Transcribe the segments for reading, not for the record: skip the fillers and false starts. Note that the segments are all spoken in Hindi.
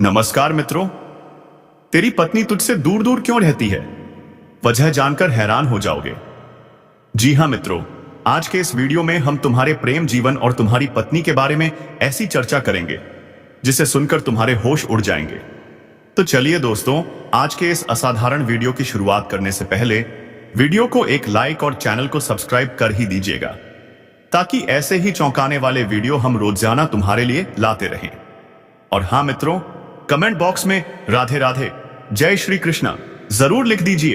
नमस्कार मित्रों। तेरी पत्नी तुझसे दूर दूर क्यों रहती है? वजह जानकर हैरान हो जाओगे। जी हां मित्रों, आज के इस वीडियो में हम तुम्हारे प्रेम जीवन और तुम्हारी पत्नी के बारे में ऐसी चर्चा करेंगे जिसे सुनकर तुम्हारे होश उड़ जाएंगे। तो चलिए दोस्तों, आज के इस असाधारण वीडियो की शुरुआत करने से पहले वीडियो को एक लाइक और चैनल को सब्सक्राइब कर ही दीजिएगा, ताकि ऐसे ही चौंकाने वाले वीडियो हम रोजाना तुम्हारे लिए लाते रहें। और हां मित्रों, कमेंट बॉक्स में राधे राधे, जय श्री कृष्ण जरूर लिख दीजिए,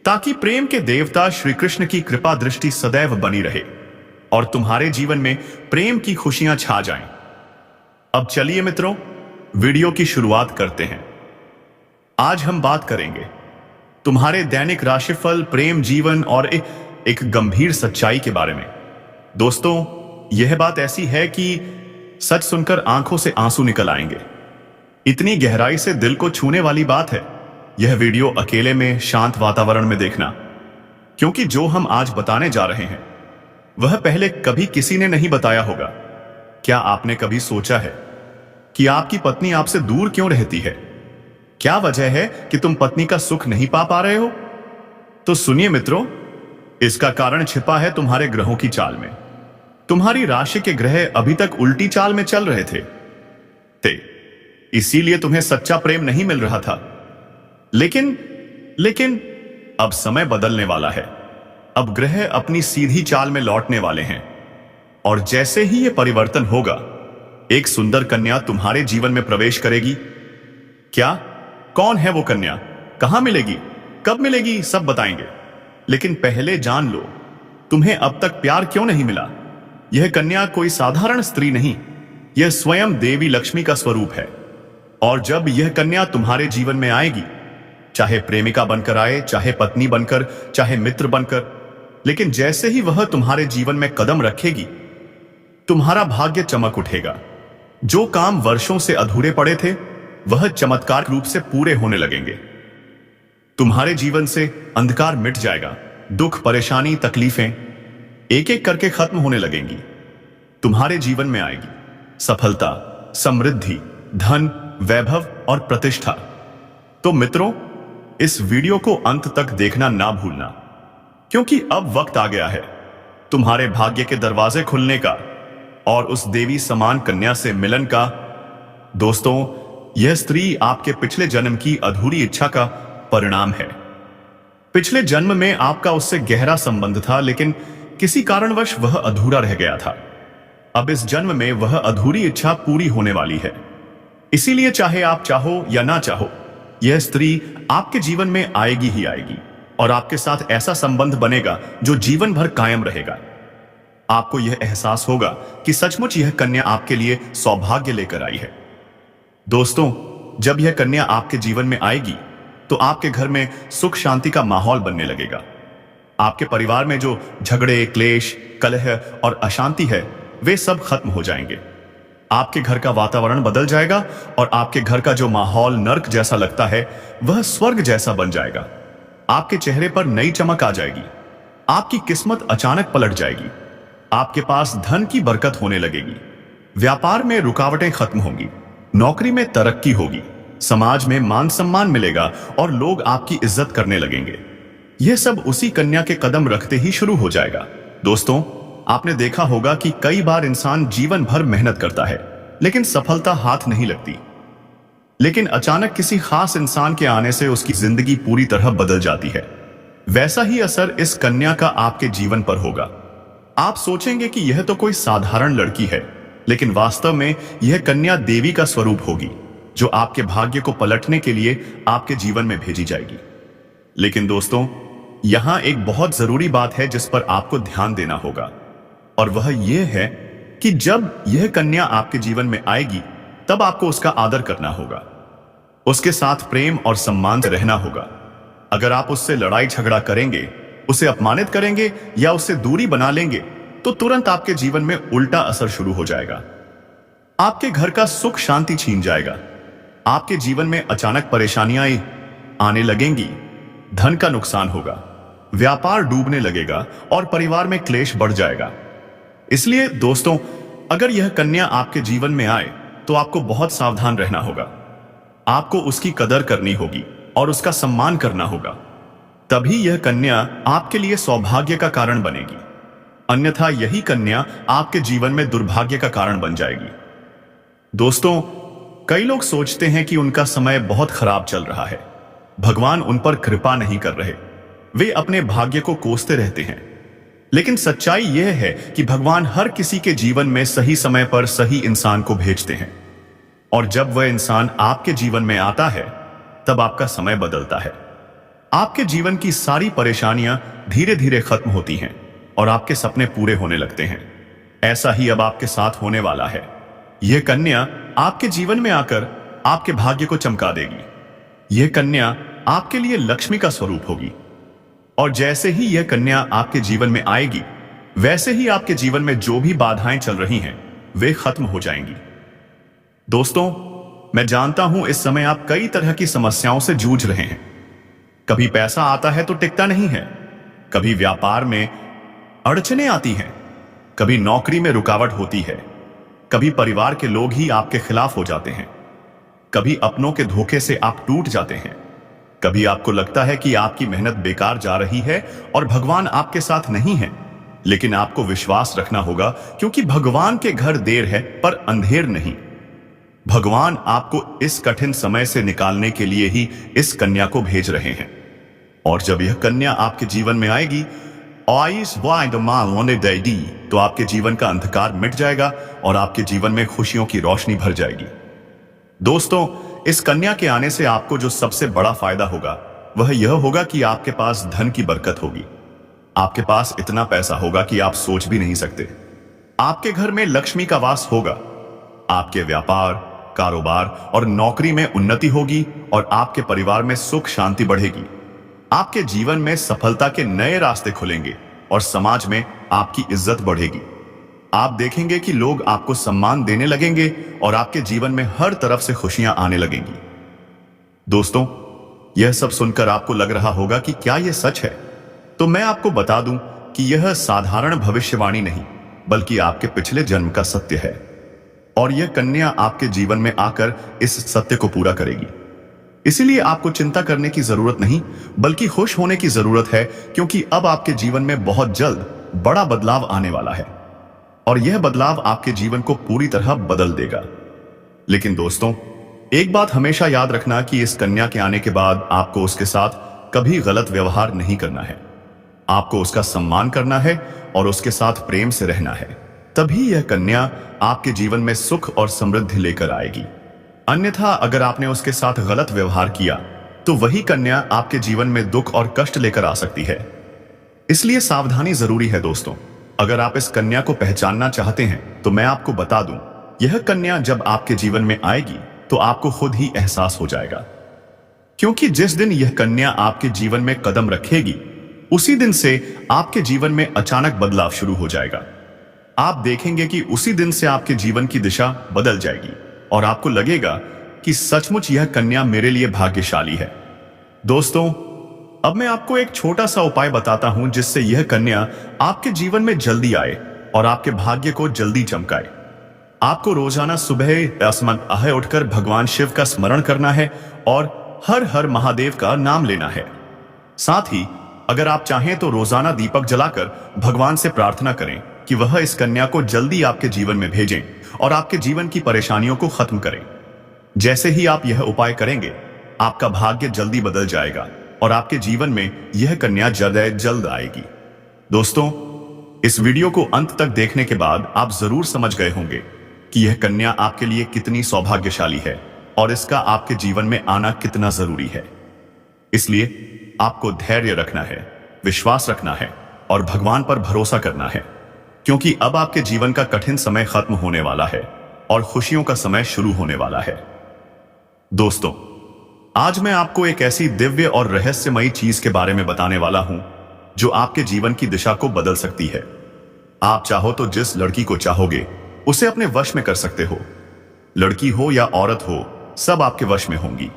ताकि प्रेम के देवता श्री कृष्ण की कृपा दृष्टि सदैव बनी रहे और तुम्हारे जीवन में प्रेम की खुशियां छा जाएं। अब चलिए मित्रों, वीडियो की शुरुआत करते हैं। आज हम बात करेंगे तुम्हारे दैनिक राशिफल, प्रेम जीवन और एक गंभीर सच्चाई के बारे में। दोस्तों, यह बात ऐसी है कि सच सुनकर आंखों से आंसू निकल आएंगे। इतनी गहराई से दिल को छूने वाली बात है। यह वीडियो अकेले में शांत वातावरण में देखना, क्योंकि जो हम आज बताने जा रहे हैं वह पहले कभी किसी ने नहीं बताया होगा। क्या आपने कभी सोचा है कि आपकी पत्नी आपसे दूर क्यों रहती है? क्या वजह है कि तुम पत्नी का सुख नहीं पा रहे हो? तो सुनिए मित्रों, इसका कारण छिपा है तुम्हारे ग्रहों की चाल में। तुम्हारी राशि के ग्रह अभी तक उल्टी चाल में चल रहे थे, इसीलिए तुम्हें सच्चा प्रेम नहीं मिल रहा था। लेकिन अब समय बदलने वाला है। अब ग्रह अपनी सीधी चाल में लौटने वाले हैं, और जैसे ही यह परिवर्तन होगा, एक सुंदर कन्या तुम्हारे जीवन में प्रवेश करेगी। क्या? कौन है वो कन्या? कहां मिलेगी? कब मिलेगी? सब बताएंगे। लेकिन पहले जान लो, तुम्हें अब तक प्यार क्यों नहीं मिला। यह कन्या कोई साधारण स्त्री नहीं, यह स्वयं देवी लक्ष्मी का स्वरूप है। और जब यह कन्या तुम्हारे जीवन में आएगी, चाहे प्रेमिका बनकर आए, चाहे पत्नी बनकर, चाहे मित्र बनकर, लेकिन जैसे ही वह तुम्हारे जीवन में कदम रखेगी, तुम्हारा भाग्य चमक उठेगा। जो काम वर्षों से अधूरे पड़े थे, वह चमत्कार रूप से पूरे होने लगेंगे। तुम्हारे जीवन से अंधकार मिट जाएगा। दुख, परेशानी, तकलीफें एक एक करके खत्म होने लगेंगी। तुम्हारे जीवन में आएगी सफलता, समृद्धि, धन, वैभव और प्रतिष्ठा। तो मित्रों, इस वीडियो को अंत तक देखना ना भूलना, क्योंकि अब वक्त आ गया है तुम्हारे भाग्य के दरवाजे खुलने का और उस देवी समान कन्या से मिलन का। दोस्तों, यह स्त्री आपके पिछले जन्म की अधूरी इच्छा का परिणाम है। पिछले जन्म में आपका उससे गहरा संबंध था, लेकिन किसी कारणवश वह अधूरा रह गया था। अब इस जन्म में वह अधूरी इच्छा पूरी होने वाली है। इसीलिए चाहे आप चाहो या ना चाहो, यह स्त्री आपके जीवन में आएगी ही आएगी, और आपके साथ ऐसा संबंध बनेगा जो जीवन भर कायम रहेगा। आपको यह एहसास होगा कि सचमुच यह कन्या आपके लिए सौभाग्य लेकर आई है। दोस्तों, जब यह कन्या आपके जीवन में आएगी, तो आपके घर में सुख शांति का माहौल बनने लगेगा। आपके परिवार में जो झगड़े, क्लेश, कलह और अशांति है, वे सब खत्म हो जाएंगे। आपके घर का वातावरण बदल जाएगा और आपके घर का जो माहौल नर्क जैसा लगता है, वह स्वर्ग जैसा बन जाएगा। आपके चेहरे पर नई चमक आ जाएगी। आपकी किस्मत अचानक पलट जाएगी। आपके पास धन की बरकत होने लगेगी। व्यापार में रुकावटें खत्म होंगी। नौकरी में तरक्की होगी। समाज में मान सम्मान मिलेगा और लोग आपकी इज्जत करने लगेंगे। यह सब उसी कन्या के कदम रखते ही शुरू हो जाएगा। दोस्तों, आपने देखा होगा कि कई बार इंसान जीवन भर मेहनत करता है, लेकिन सफलता हाथ नहीं लगती। लेकिन अचानक किसी खास इंसान के आने से उसकी जिंदगी पूरी तरह बदल जाती है। वैसा ही असर इस कन्या का आपके जीवन पर होगा। आप सोचेंगे कि यह तो कोई साधारण लड़की है, लेकिन वास्तव में यह कन्या देवी का स्वरूप होगी, जो आपके भाग्य को पलटने के लिए आपके जीवन में भेजी जाएगी। लेकिन दोस्तों, यहां एक बहुत जरूरी बात है जिस पर आपको ध्यान देना होगा, और वह यह है कि जब यह कन्या आपके जीवन में आएगी, तब आपको उसका आदर करना होगा। उसके साथ प्रेम और सम्मान से रहना होगा। अगर आप उससे लड़ाई झगड़ा करेंगे, उसे अपमानित करेंगे या उससे दूरी बना लेंगे, तो तुरंत आपके जीवन में उल्टा असर शुरू हो जाएगा। आपके घर का सुख शांति छीन जाएगा। आपके जीवन में अचानक परेशानियां आने लगेंगी। धन का नुकसान होगा, व्यापार डूबने लगेगा और परिवार में क्लेश बढ़ जाएगा। इसलिए दोस्तों, अगर यह कन्या आपके जीवन में आए, तो आपको बहुत सावधान रहना होगा। आपको उसकी कदर करनी होगी और उसका सम्मान करना होगा। तभी यह कन्या आपके लिए सौभाग्य का कारण बनेगी, अन्यथा यही कन्या आपके जीवन में दुर्भाग्य का कारण बन जाएगी। दोस्तों, कई लोग सोचते हैं कि उनका समय बहुत खराब चल रहा है, भगवान उन पर कृपा नहीं कर रहे, वे अपने भाग्य को कोसते रहते हैं। लेकिन सच्चाई यह है कि भगवान हर किसी के जीवन में सही समय पर सही इंसान को भेजते हैं, और जब वह इंसान आपके जीवन में आता है तब आपका समय बदलता है। आपके जीवन की सारी परेशानियां धीरे धीरे खत्म होती हैं और आपके सपने पूरे होने लगते हैं। ऐसा ही अब आपके साथ होने वाला है। यह कन्या आपके जीवन में आकर आपके भाग्य को चमका देगी। यह कन्या आपके लिए लक्ष्मी का स्वरूप होगी, और जैसे ही यह कन्या आपके जीवन में आएगी, वैसे ही आपके जीवन में जो भी बाधाएं चल रही हैं वे खत्म हो जाएंगी। दोस्तों, मैं जानता हूं इस समय आप कई तरह की समस्याओं से जूझ रहे हैं। कभी पैसा आता है तो टिकता नहीं है, कभी व्यापार में अड़चनें आती हैं, कभी नौकरी में रुकावट होती है, कभी परिवार के लोग ही आपके खिलाफ हो जाते हैं, कभी अपनों के धोखे से आप टूट जाते हैं, कभी आपको लगता है कि आपकी मेहनत बेकार जा रही है और भगवान आपके साथ नहीं है। लेकिन आपको विश्वास रखना होगा, क्योंकि भगवान के घर देर है पर अंधेर नहीं। भगवान आपको इस कठिन समय से निकालने के लिए ही इस कन्या को भेज रहे हैं। और जब यह कन्या आपके जीवन में आएगी, तो आपके जीवन का अंधकार मिट जाएगा और आपके जीवन में खुशियों की रोशनी भर जाएगी। दोस्तों, इस कन्या के आने से आपको जो सबसे बड़ा फायदा होगा वह यह होगा कि आपके पास धन की बरकत होगी। आपके पास इतना पैसा होगा कि आप सोच भी नहीं सकते। आपके घर में लक्ष्मी का वास होगा। आपके व्यापार, कारोबार और नौकरी में उन्नति होगी और आपके परिवार में सुख शांति बढ़ेगी। आपके जीवन में सफलता के नए रास्ते खुलेंगे और समाज में आपकी इज्जत बढ़ेगी। आप देखेंगे कि लोग आपको सम्मान देने लगेंगे और आपके जीवन में हर तरफ से खुशियां आने लगेंगी। दोस्तों, यह सब सुनकर आपको लग रहा होगा कि क्या यह सच है? तो मैं आपको बता दूं कि यह साधारण भविष्यवाणी नहीं, बल्कि आपके पिछले जन्म का सत्य है। और यह कन्या आपके जीवन में आकर इस सत्य को पूरा करेगी। इसीलिए आपको चिंता करने की जरूरत नहीं, बल्कि खुश होने की जरूरत है, क्योंकि अब आपके जीवन में बहुत जल्द बड़ा बदलाव आने वाला है और यह बदलाव आपके जीवन को पूरी तरह बदल देगा। लेकिन दोस्तों, एक बात हमेशा याद रखना कि इस कन्या के आने के बाद आपको उसके साथ कभी गलत व्यवहार नहीं करना है। आपको उसका सम्मान करना है और उसके साथ प्रेम से रहना है। तभी यह कन्या आपके जीवन में सुख और समृद्धि लेकर आएगी। अन्यथा अगर आपने उसके साथ गलत व्यवहार किया तो वही कन्या आपके जीवन में दुख और कष्ट लेकर आ सकती है। इसलिए सावधानी जरूरी है दोस्तों। अगर आप इस कन्या को पहचानना चाहते हैं तो मैं आपको बता दूं, यह कन्या जब आपके जीवन में आएगी तो आपको खुद ही एहसास हो जाएगा। क्योंकि जिस दिन यह कन्या आपके जीवन में कदम रखेगी, उसी दिन से आपके जीवन में अचानक बदलाव शुरू हो जाएगा। आप देखेंगे कि उसी दिन से आपके जीवन की दिशा बदल जाएगी और आपको लगेगा कि सचमुच यह कन्या मेरे लिए भाग्यशाली है। दोस्तों, अब मैं आपको एक छोटा सा उपाय बताता हूं जिससे यह कन्या आपके जीवन में जल्दी आए और आपके भाग्य को जल्दी चमकाए। आपको रोजाना सुबह आसमान उठकर भगवान शिव का स्मरण करना है और हर हर महादेव का नाम लेना है। साथ ही अगर आप चाहें तो रोजाना दीपक जलाकर भगवान से प्रार्थना करें कि वह इस कन्या को जल्दी आपके जीवन में भेजें और आपके जीवन की परेशानियों को खत्म करें। जैसे ही आप यह उपाय करेंगे, आपका भाग्य जल्दी बदल जाएगा और आपके जीवन में यह कन्या जल्द आएगी। दोस्तों, इस वीडियो को अंत तक देखने के बाद आप जरूर समझ गए होंगे कि यह कन्या आपके लिए कितनी सौभाग्यशाली है और इसका आपके जीवन में आना कितना जरूरी है। इसलिए आपको धैर्य रखना है, विश्वास रखना है और भगवान पर भरोसा करना है, क्योंकि अब आपके जीवन का कठिन समय खत्म होने वाला है और खुशियों का समय शुरू होने वाला है। दोस्तों, आज मैं आपको एक ऐसी दिव्य और रहस्यमयी चीज के बारे में बताने वाला हूं जो आपके जीवन की दिशा को बदल सकती है। आप चाहो तो जिस लड़की को चाहोगे उसे अपने वश में कर सकते हो। लड़की हो या औरत हो, सब आपके वश में होंगी।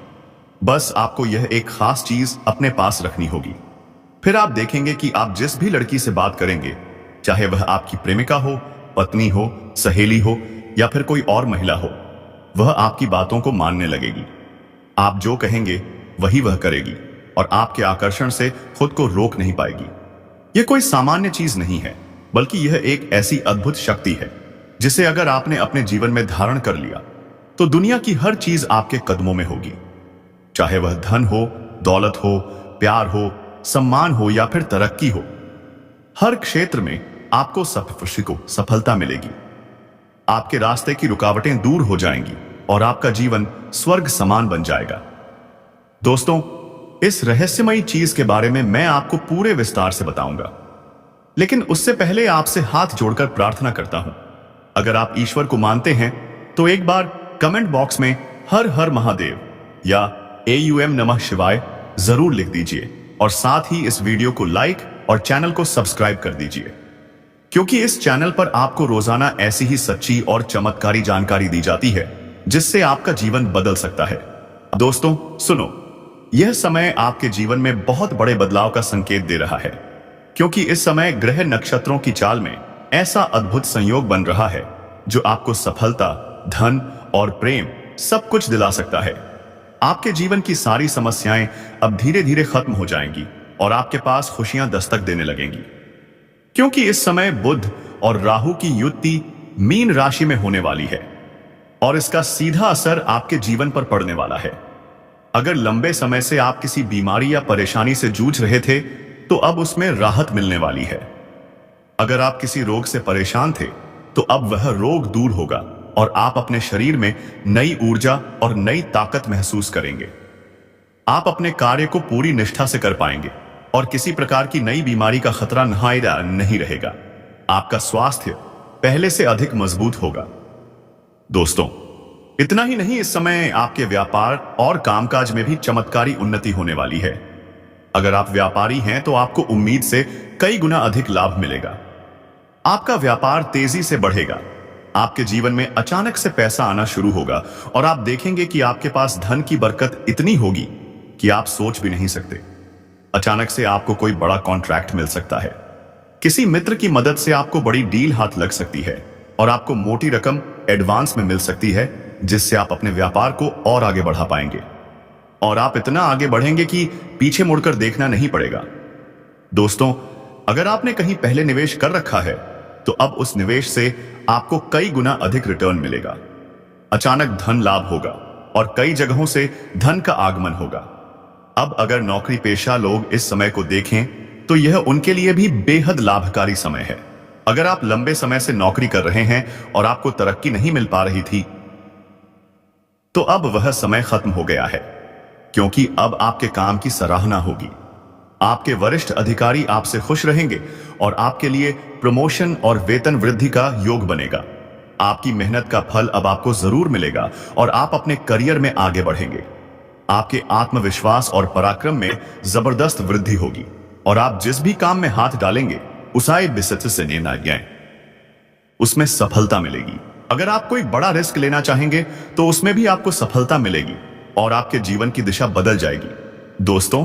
बस आपको यह एक खास चीज अपने पास रखनी होगी। फिर आप देखेंगे कि आप जिस भी लड़की से बात करेंगे, चाहे वह आपकी प्रेमिका हो, पत्नी हो, सहेली हो या फिर कोई और महिला हो, वह आपकी बातों को मानने लगेगी। आप जो कहेंगे वही वह करेगी और आपके आकर्षण से खुद को रोक नहीं पाएगी। यह कोई सामान्य चीज नहीं है, बल्कि यह एक ऐसी अद्भुत शक्ति है जिसे अगर आपने अपने जीवन में धारण कर लिया तो दुनिया की हर चीज आपके कदमों में होगी। चाहे वह धन हो, दौलत हो, प्यार हो, सम्मान हो या फिर तरक्की हो, हर क्षेत्र में आपको सफलता मिलेगी। आपके रास्ते की रुकावटें दूर हो जाएंगी और आपका जीवन स्वर्ग समान बन जाएगा। दोस्तों, इस रहस्यमयी चीज के बारे में मैं आपको पूरे विस्तार से बताऊंगा, लेकिन उससे पहले आपसे हाथ जोड़कर प्रार्थना करता हूं। अगर आप ईश्वर को मानते हैं तो एक बार कमेंट बॉक्स में हर हर महादेव या AUM नमः शिवाय जरूर लिख दीजिए और साथ ही इस वीडियो को लाइक और चैनल को सब्सक्राइब कर दीजिए, क्योंकि इस चैनल पर आपको रोजाना ऐसी ही सच्ची और चमत्कारी जानकारी दी जाती है जिससे आपका जीवन बदल सकता है। दोस्तों सुनो, यह समय आपके जीवन में बहुत बड़े बदलाव का संकेत दे रहा है, क्योंकि इस समय ग्रह नक्षत्रों की चाल में ऐसा अद्भुत संयोग बन रहा है जो आपको सफलता, धन और प्रेम सब कुछ दिला सकता है। आपके जीवन की सारी समस्याएं अब धीरे धीरे खत्म हो जाएंगी और आपके पास खुशियां दस्तक देने लगेंगी, क्योंकि इस समय बुध और राहु की युति मीन राशि में होने वाली है और इसका सीधा असर आपके जीवन पर पड़ने वाला है। अगर लंबे समय से आप किसी बीमारी या परेशानी से जूझ रहे थे तो अब उसमें राहत मिलने वाली है। अगर आप किसी रोग से परेशान थे तो अब वह रोग दूर होगा और आप अपने शरीर में नई ऊर्जा और नई ताकत महसूस करेंगे। आप अपने कार्य को पूरी निष्ठा से कर पाएंगे और किसी प्रकार की नई बीमारी का खतरा नहीं रहेगा। आपका स्वास्थ्य पहले से अधिक मजबूत होगा। दोस्तों, इतना ही नहीं, इस समय आपके व्यापार और कामकाज में भी चमत्कारी उन्नति होने वाली है। अगर आप व्यापारी हैं तो आपको उम्मीद से कई गुना अधिक लाभ मिलेगा। आपका व्यापार तेजी से बढ़ेगा। आपके जीवन में अचानक से पैसा आना शुरू होगा और आप देखेंगे कि आपके पास धन की बरकत इतनी होगी कि आप सोच भी नहीं सकते। अचानक से आपको कोई बड़ा कॉन्ट्रैक्ट मिल सकता है। किसी मित्र की मदद से आपको बड़ी डील हाथ लग सकती है और आपको मोटी रकम एडवांस में मिल सकती है, जिससे आप अपने व्यापार को और आगे बढ़ा पाएंगे और आप इतना आगे बढ़ेंगे कि पीछे मुड़कर देखना नहीं पड़ेगा। दोस्तों, अगर आपने कहीं पहले निवेश कर रखा है तो अब उस निवेश से आपको कई गुना अधिक रिटर्न मिलेगा। अचानक धन लाभ होगा और कई जगहों से धन का आगमन होगा। अब अगर नौकरी पेशा लोग इस समय को देखें तो यह उनके लिए भी बेहद लाभकारी समय है। अगर आप लंबे समय से नौकरी कर रहे हैं और आपको तरक्की नहीं मिल पा रही थी तो अब वह समय खत्म हो गया है, क्योंकि अब आपके काम की सराहना होगी। आपके वरिष्ठ अधिकारी आपसे खुश रहेंगे और आपके लिए प्रमोशन और वेतन वृद्धि का योग बनेगा। आपकी मेहनत का फल अब आपको जरूर मिलेगा और आप अपने करियर में आगे बढ़ेंगे। आपके आत्मविश्वास और पराक्रम में जबरदस्त वृद्धि होगी और आप जिस भी काम में हाथ डालेंगे उसमें सफलता मिलेगी। अगर आप कोई बड़ा रिस्क लेना चाहेंगे तो उसमें भी आपको सफलता मिलेगी और आपके जीवन की दिशा बदल जाएगी। दोस्तों,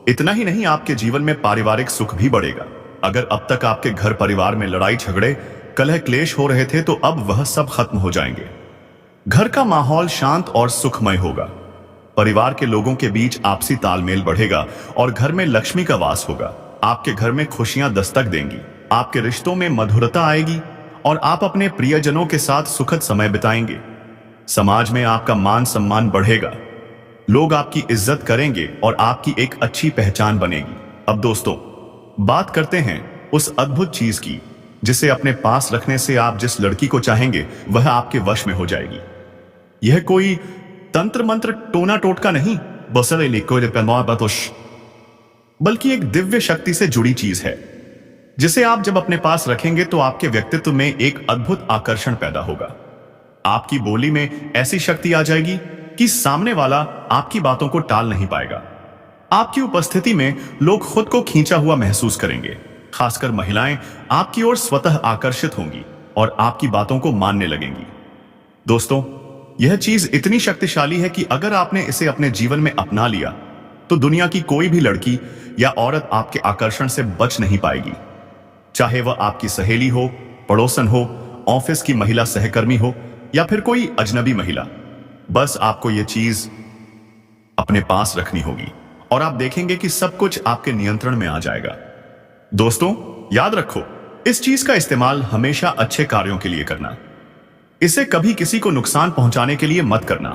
इतना ही नहीं, आपके जीवन में पारिवारिक सुख भी बढ़ेगा। अगर अब तक आपके घर परिवार में लड़ाई झगड़े, कलह क्लेश हो रहे थे तो अब वह सब खत्म हो जाएंगे। घर का माहौल शांत और सुखमय होगा। परिवार के लोगों के बीच आपसी तालमेल बढ़ेगा और घर में लक्ष्मी का वास होगा। आपके घर में खुशियां दस्तक देंगी। आपके रिश्तों में मधुरता आएगी और आप अपने प्रियजनों के साथ सुखद समय बिताएंगे। समाज में आपका मान सम्मान बढ़ेगा। लोग आपकी इज्जत करेंगे और आपकी एक अच्छी पहचान बनेगी। अब दोस्तों, बात करते हैं उस अद्भुत चीज की जिसे अपने पास रखने से आप जिस लड़की को चाहेंगे वह आपके वश में हो जाएगी। यह कोई तंत्र मंत्र टोना टोटका नहीं, बल्कि एक दिव्य शक्ति से जुड़ी चीज है जिसे आप जब अपने पास रखेंगे तो आपके व्यक्तित्व में एक अद्भुत आकर्षण पैदा होगा। आपकी बोली में ऐसी शक्ति आ जाएगी कि सामने वाला आपकी बातों को टाल नहीं पाएगा। आपकी उपस्थिति में लोग खुद को खींचा हुआ महसूस करेंगे। खासकर महिलाएं आपकी ओर स्वतः आकर्षित होंगी और आपकी बातों को मानने लगेंगी। दोस्तों, यह चीज इतनी शक्तिशाली है कि अगर आपने इसे अपने जीवन में अपना लिया तो दुनिया की कोई भी लड़की या औरत आपके आकर्षण से बच नहीं पाएगी। चाहे वह आपकी सहेली हो, पड़ोसन हो, ऑफिस की महिला सहकर्मी हो या फिर कोई अजनबी महिला। बस आपको यह चीज अपने पास रखनी होगी और आप देखेंगे कि सब कुछ आपके नियंत्रण में आ जाएगा। दोस्तों, याद रखो, इस चीज का इस्तेमाल हमेशा अच्छे कार्यों के लिए करना। इसे कभी किसी को नुकसान पहुंचाने के लिए मत करना,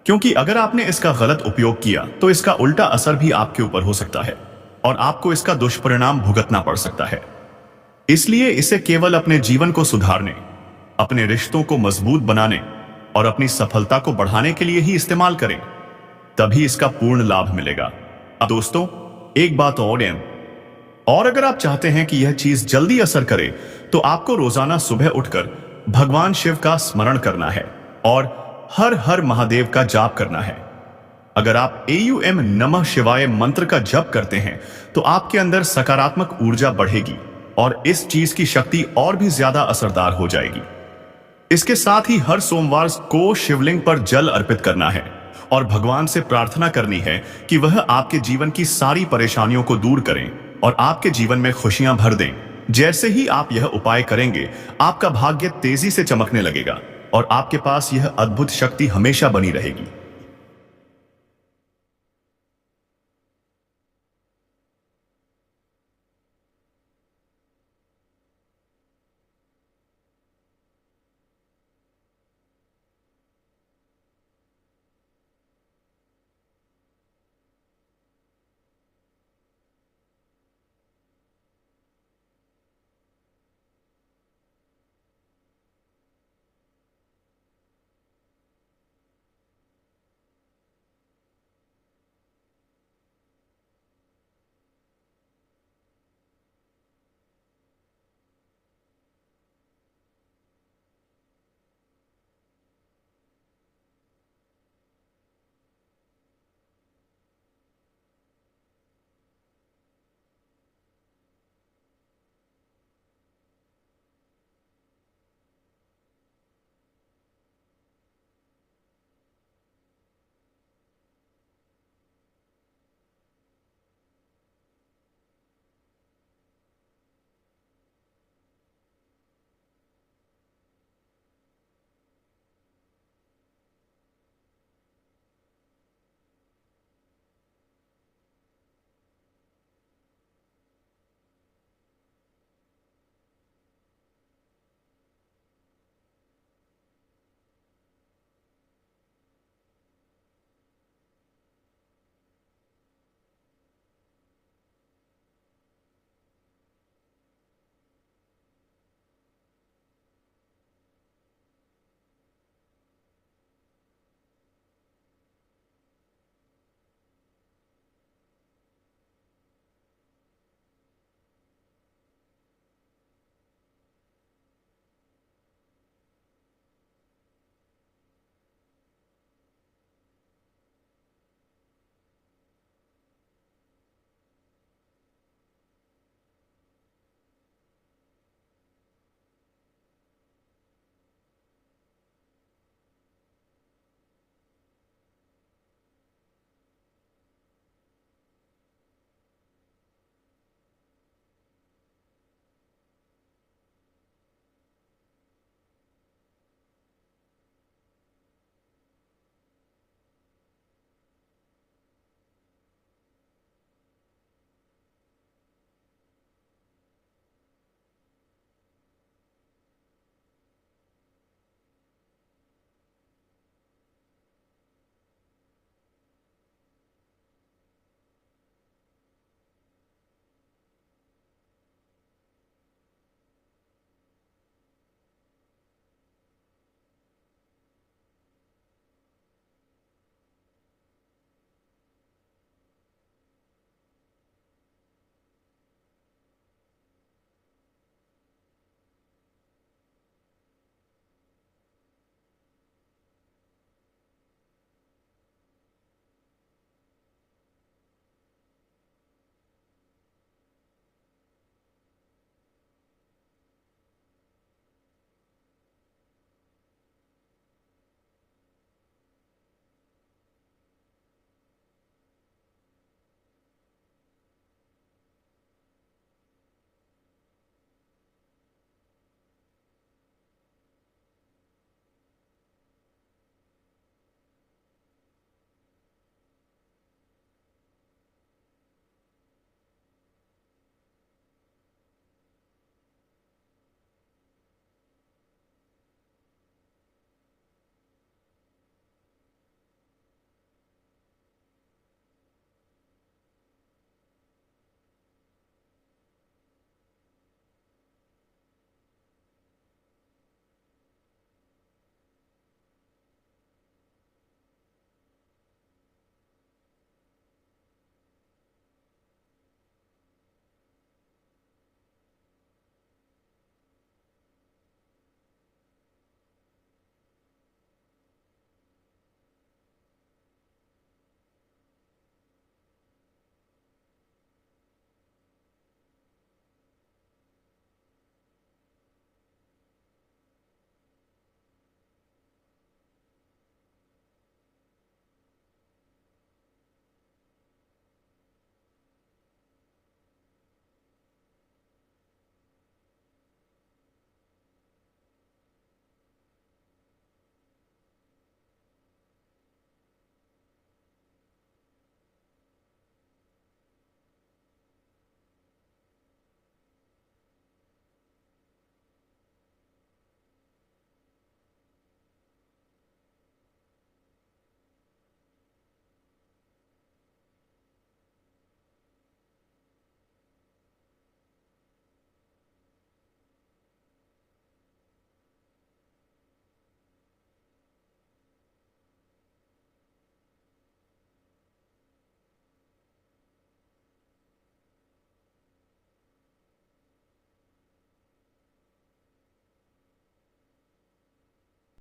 क्योंकि अगर आपने इसका गलत उपयोग किया तो इसका उल्टा असर भी आपके ऊपर हो सकता है और आपको इसका दुष्परिणाम भुगतना पड़ सकता है। इसलिए इसे केवल अपने जीवन को सुधारने, अपने रिश्तों को मजबूत बनाने और अपनी सफलता को बढ़ाने के लिए ही इस्तेमाल करें, तभी इसका पूर्ण लाभ मिलेगा। अब दोस्तों, एक बात और अगर आप चाहते हैं कि यह चीज जल्दी असर करे तो आपको रोजाना सुबह उठकर भगवान शिव का स्मरण करना है और हर हर महादेव का जाप करना है। अगर आप AUM नमः शिवाय मंत्र का जप करते हैं तो आपके अंदर सकारात्मक ऊर्जा बढ़ेगी और इस चीज की शक्ति और भी ज्यादा असरदार हो जाएगी। इसके साथ ही हर सोमवार को शिवलिंग पर जल अर्पित करना है और भगवान से प्रार्थना करनी है कि वह आपके जीवन की सारी परेशानियों को दूर करें और आपके जीवन में खुशियां भर दें। जैसे ही आप यह उपाय करेंगे, आपका भाग्य तेजी से चमकने लगेगा और आपके पास यह अद्भुत शक्ति हमेशा बनी रहेगी।